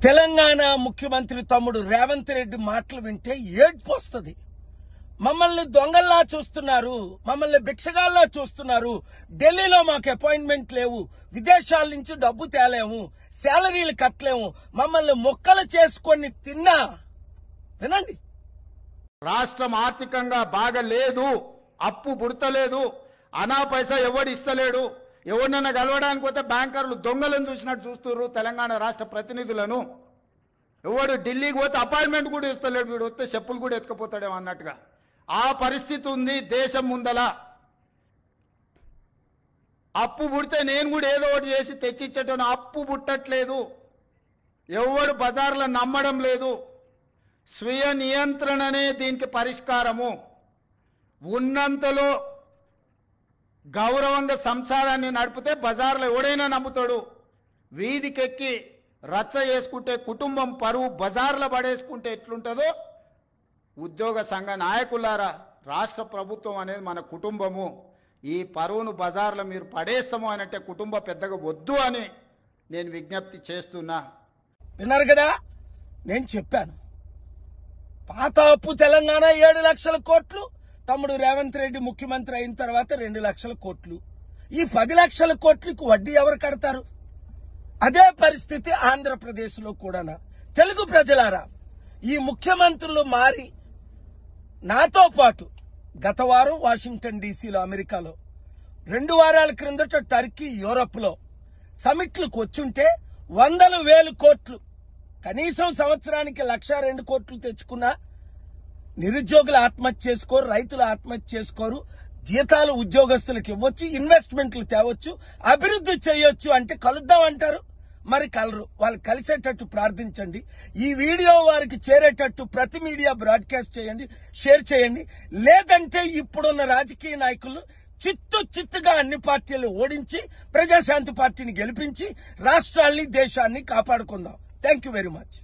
తెలంగాణ ముఖ్యమంత్రి తమ్ముడు రేవంత్ రెడ్డి మాటలు వింటే ఏడ్పు వస్తుంది. మమ్మల్ని దొంగల్లా చూస్తున్నారు, మమ్మల్ని భిక్షగాల్లా చూస్తున్నారు, ఢిల్లీలో మాకు అపాయింట్మెంట్ లేవు, విదేశాల నుంచి డబ్బు తేలేము, శాలరీలు కట్టలేము, మమ్మల్ని మొక్కలు చేసుకొని తిన్నా. వినండి, రాష్ట్రం ఆర్థికంగా బాగలేదు, అప్పు పుడతలేదు, అనా పైసా ఎవడు ఇస్తలేడు. ఎవరినన్నా కలవడానికి పోతే బ్యాంకర్లు దొంగలను చూసినట్టు చూస్తున్నారు తెలంగాణ రాష్ట్ర ప్రతినిధులను. ఎవడు ఢిల్లీకి పోతే అపాయింట్మెంట్ కూడా ఇస్తలేడు, వీడు వస్తే చెప్పులు కూడా ఎత్తుకుపోతాడేమో అన్నట్టుగా ఆ పరిస్థితి ఉంది దేశం ముందల. అప్పు పుడితే నేను కూడా ఏదో ఒకటి చేసి తెచ్చిచ్చేటోను, అప్పు పుట్టట్లేదు, ఎవడు బజార్లో నమ్మడం లేదు. స్వీయ నియంత్రణనే దీనికి పరిష్కారము. ఉన్నంతలో గౌరవంగా సంసారాన్ని నడిపితే బజార్లో ఎవడైనా నమ్ముతాడు. వీధికెక్కి రచ్చ చేసుకుంటే, కుటుంబం పరువు బజార్లో పడేసుకుంటే ఎట్లుంటుందో, ఉద్యోగ సంఘ నాయకులారా, రాష్ట్ర ప్రభుత్వం అనేది మన కుటుంబము. ఈ పరువును బజార్లో మీరు పడేస్తాము అని అంటే కుటుంబ పెద్దగా వద్దు అని నేను విజ్ఞప్తి చేస్తున్నా. విన్నారు కదా, నేను చెప్పాను. పాత అప్పు తెలంగాణ 7 లక్షల కోట్లు, తమ్ముడు రేవంత్ రెడ్డి ముఖ్యమంత్రి అయిన తర్వాత 2 లక్షల కోట్లు. ఈ 10 లక్షల కోట్లకు వడ్డీ ఎవరు కడతారు? అదే పరిస్థితి ఆంధ్రప్రదేశ్లో కూడానా? తెలుగు ప్రజలారా, ఈ ముఖ్యమంత్రులు మారి నాతో పాటు గత వారం వాషింగ్టన్ డీసీలో, అమెరికాలో, 2 వారాల క్రిందట టర్కీ, యూరోప్లో సమిట్లకు వచ్చుంటే 100,000 కోట్లు, కనీసం సంవత్సరానికి 1,02 కోట్లు తెచ్చుకున్నా నిరుద్యోగులు ఆత్మహత్య చేసుకోరు, రైతులు ఆత్మహత్య చేసుకోరు, జీతాలు ఉద్యోగస్తులకు ఇవ్వచ్చు, ఇన్వెస్ట్మెంట్లు తేవచ్చు, అభివృద్ధి చేయొచ్చు. అంటే కలుద్దాం అంటారు, మరి కలరు. వాళ్ళు కలిసేటట్టు ప్రార్థించండి. ఈ వీడియో వారికి చేరేటట్టు ప్రతి మీడియా బ్రాడ్కాస్ట్ చేయండి, షేర్ చేయండి. లేదంటే ఇప్పుడున్న రాజకీయ నాయకులు చిత్తుగా అన్ని పార్టీలు ఓడించి ప్రజాశాంతి పార్టీని గెలిపించి రాష్ట్రాల్ని, దేశాన్ని కాపాడుకుందాం. Thank you very much.